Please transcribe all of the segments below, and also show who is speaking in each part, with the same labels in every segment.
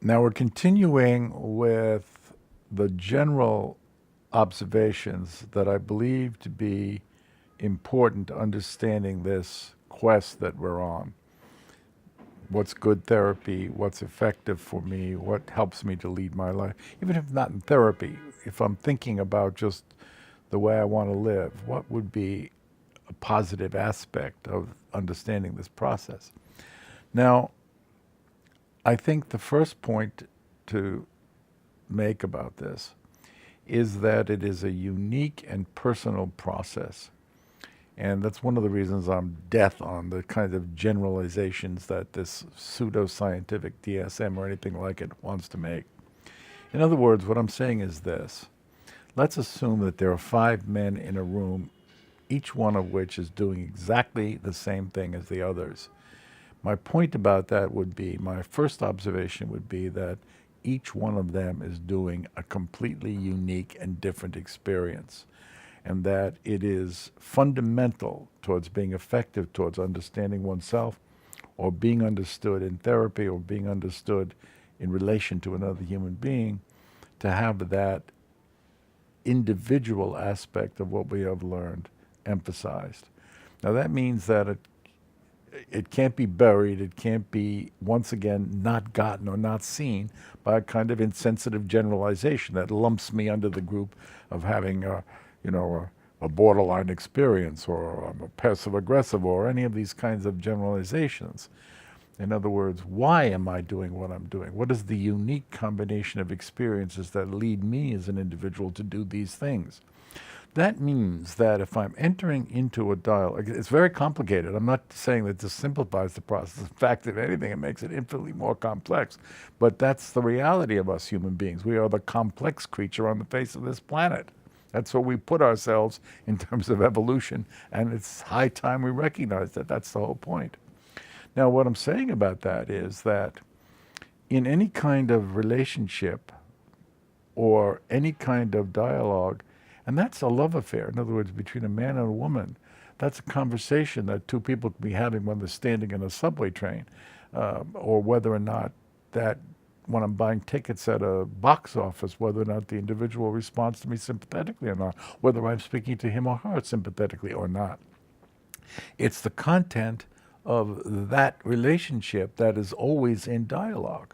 Speaker 1: Now we're continuing with the general observations that I believe to be important to understanding this quest that we're on. What's good therapy? What's effective for me? What helps me to lead my life? Even if not in therapy, if I'm thinking about just the way I want to live, what would be a positive aspect of understanding this process? Now, I think the first point to make about this is that it is a unique and personal process. And that's one of the reasons I'm death on the kind of generalizations that this pseudo-scientific DSM or anything like it wants to make. In other words, what I'm saying is this. Let's assume that there are 5 men in a room, each one of which is doing exactly the same thing as the others. My point about that would be, my first observation would be that each one of them is doing a completely unique and different experience, and that it is fundamental towards being effective towards understanding oneself or being understood in therapy or being understood in relation to another human being to have that individual aspect of what we have learned emphasized. Now that means that it can't be buried. It can't be, once again, not gotten or not seen by a kind of insensitive generalization that lumps me under the group of having, a borderline experience or I'm a passive aggressive or any of these kinds of generalizations. In other words, why am I doing what I'm doing? What is the unique combination of experiences that lead me as an individual to do these things? That means that if I'm entering into a dialogue, it's very complicated. I'm not saying that this simplifies the process. In fact, if anything, it makes it infinitely more complex. But that's the reality of us human beings. We are the complex creature on the face of this planet. That's where we put ourselves in terms of evolution, and it's high time we recognize that. That's the whole point. Now, what I'm saying about that is that in any kind of relationship or any kind of dialogue, and that's a love affair, in other words, between a man and a woman. That's a conversation that two people can be having when they're standing in a subway train, or whether or not that when I'm buying tickets at a box office, whether or not the individual responds to me sympathetically or not, whether I'm speaking to him or her sympathetically or not. It's the content of that relationship that is always in dialogue.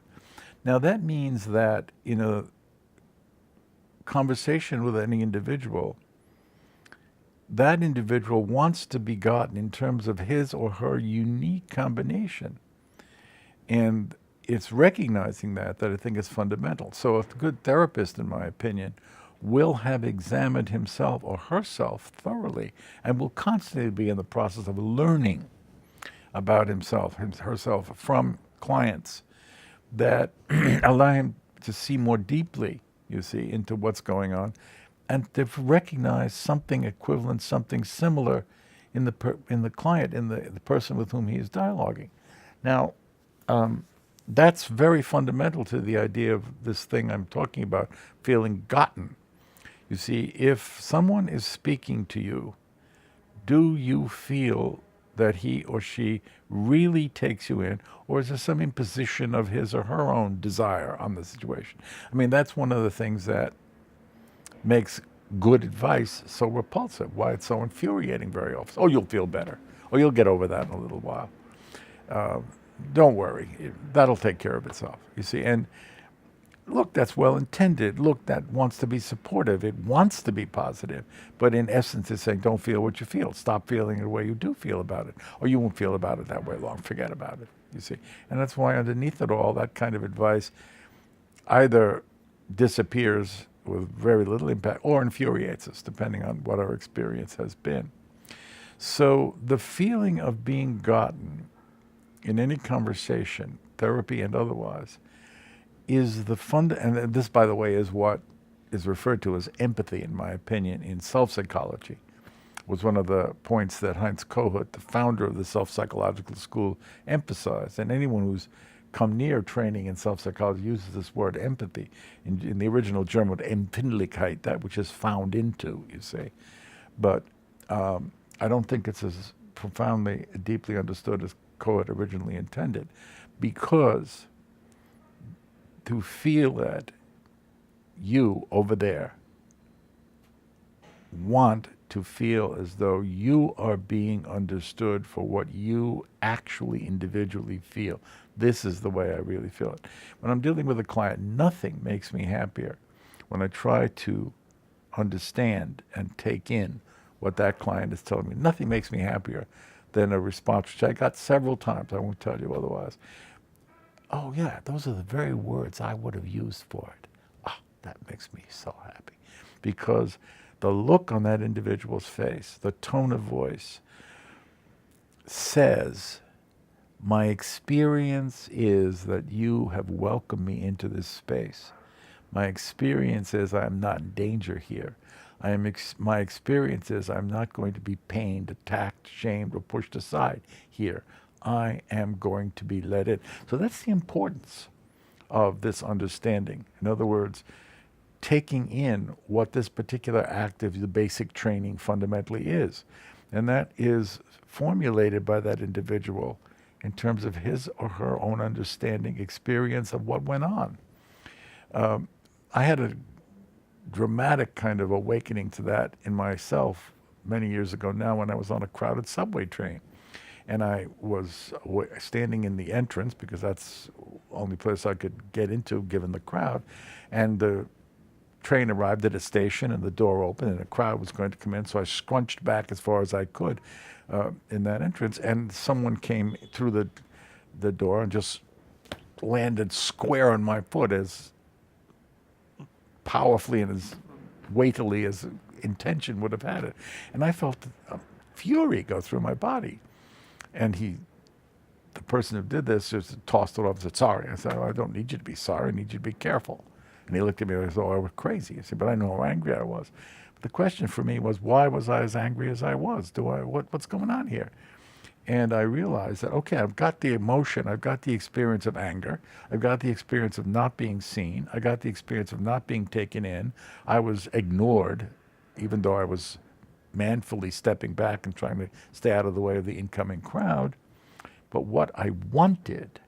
Speaker 1: Now that means that, conversation with any individual, that individual wants to be gotten in terms of his or her unique combination. And it's recognizing that I think is fundamental. So a good therapist, in my opinion, will have examined himself or herself thoroughly and will constantly be in the process of learning about himself, herself from clients that allow him to see more deeply, you see, into what's going on, and to recognize something equivalent, something similar in the client, in the person with whom he is dialoguing. Now, that's very fundamental to the idea of this thing I'm talking about, feeling gotten. You see, if someone is speaking to you, do you feel that he or she really takes you in, or is there some imposition of his or her own desire on the situation? I mean, that's one of the things that makes good advice so repulsive, why it's so infuriating very often. Oh, you'll feel better. Oh, you'll get over that in a little while. Don't worry. That'll take care of itself, you see. And look, that's well intended. Look, that wants to be supportive. It wants to be positive. But in essence, it's saying, don't feel what you feel. Stop feeling the way you do feel about it. Or you won't feel about it that way long. Forget about it, you see. And that's why underneath it all, that kind of advice either disappears with very little impact or infuriates us, depending on what our experience has been. So the feeling of being gotten in any conversation, therapy and otherwise, is the and this, by the way, is what is referred to as empathy, in my opinion, in self-psychology. Was one of the points that Heinz Kohut, the founder of the self-psychological school, emphasized. And anyone who's come near training in self-psychology uses this word empathy. In the original German, Empfindlichkeit, that which is found into, you see. But I don't think it's as profoundly, deeply understood as Kohut originally intended, because to feel that you over there want to feel as though you are being understood for what you actually individually feel. This is the way I really feel it. When I'm dealing with a client, nothing makes me happier when I try to understand and take in what that client is telling me. Nothing makes me happier than a response, which I got several times. I won't tell you otherwise. Oh, yeah, those are the very words I would have used for it. Ah, that makes me so happy. Because the look on that individual's face, the tone of voice, says, my experience is that you have welcomed me into this space. My experience is I'm not in danger here. My experience is I'm not going to be pained, attacked, shamed, or pushed aside here. I am going to be let in. So that's the importance of this understanding. In other words, taking in what this particular act of the basic training fundamentally is. And that is formulated by that individual in terms of his or her own understanding, experience of what went on. I had a dramatic kind of awakening to that in myself many years ago now when I was on a crowded subway train. And I was standing in the entrance because that's the only place I could get into given the crowd. And the train arrived at a station and the door opened and a crowd was going to come in. So I scrunched back as far as I could in that entrance. And someone came through the door and just landed square on my foot as powerfully and as weightily as intention would have had it. And I felt a fury go through my body. And the person who did this just tossed it off and said, sorry. I said, oh, I don't need you to be sorry. I need you to be careful. And he looked at me and said, oh, I was crazy. I said, but I know how angry I was. But the question for me was, why was I as angry as I was? What's going on here? And I realized that, okay, I've got the emotion, I've got the experience of anger, I've got the experience of not being seen, I got the experience of not being taken in. I was ignored, even though I was manfully stepping back and trying to stay out of the way of the incoming crowd. But what I wanted,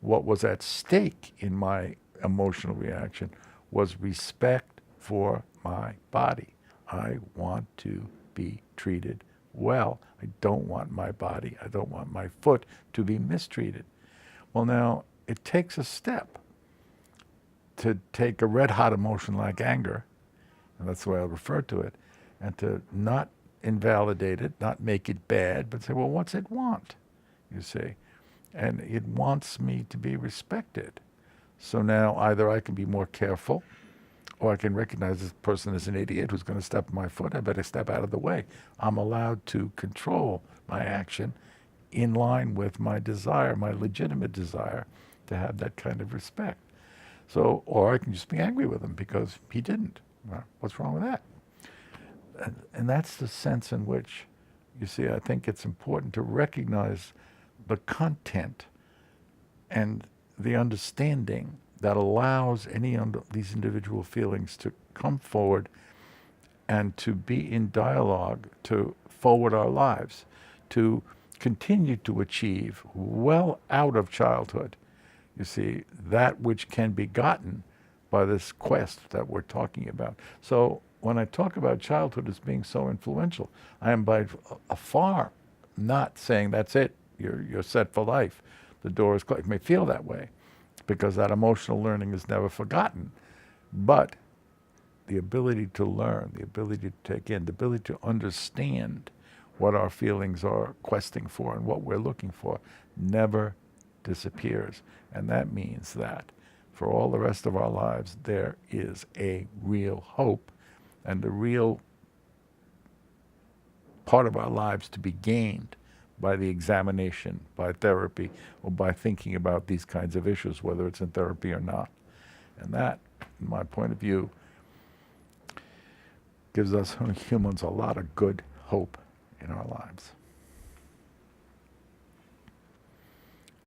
Speaker 1: what was at stake in my emotional reaction, was respect for my body. I want to be treated well. I don't want my body, I don't want my foot to be mistreated. Well, now, it takes a step to take a red-hot emotion like anger, and that's the way I refer to it, and to not invalidate it, not make it bad, but say, well, what's it want, you see? And it wants me to be respected. So now either I can be more careful, or I can recognize this person is an idiot who's going to step on my foot. I better step out of the way. I'm allowed to control my action in line with my desire, my legitimate desire to have that kind of respect. So, or I can just be angry with him because he didn't. Well, what's wrong with that? And that's the sense in which, you see, I think it's important to recognize the content and the understanding that allows any of these individual feelings to come forward and to be in dialogue, to forward our lives, to continue to achieve well out of childhood, you see, that which can be gotten by this quest that we're talking about. So when I talk about childhood as being so influential, I am by far not saying that's it, you're set for life, the door is closed. It may feel that way, because that emotional learning is never forgotten. But the ability to learn, the ability to take in, the ability to understand what our feelings are questing for and what we're looking for never disappears. And that means that for all the rest of our lives, there is a real hope and a real part of our lives to be gained by the examination, by therapy, or by thinking about these kinds of issues, whether it's in therapy or not. And that, in my point of view, gives us humans a lot of good hope in our lives.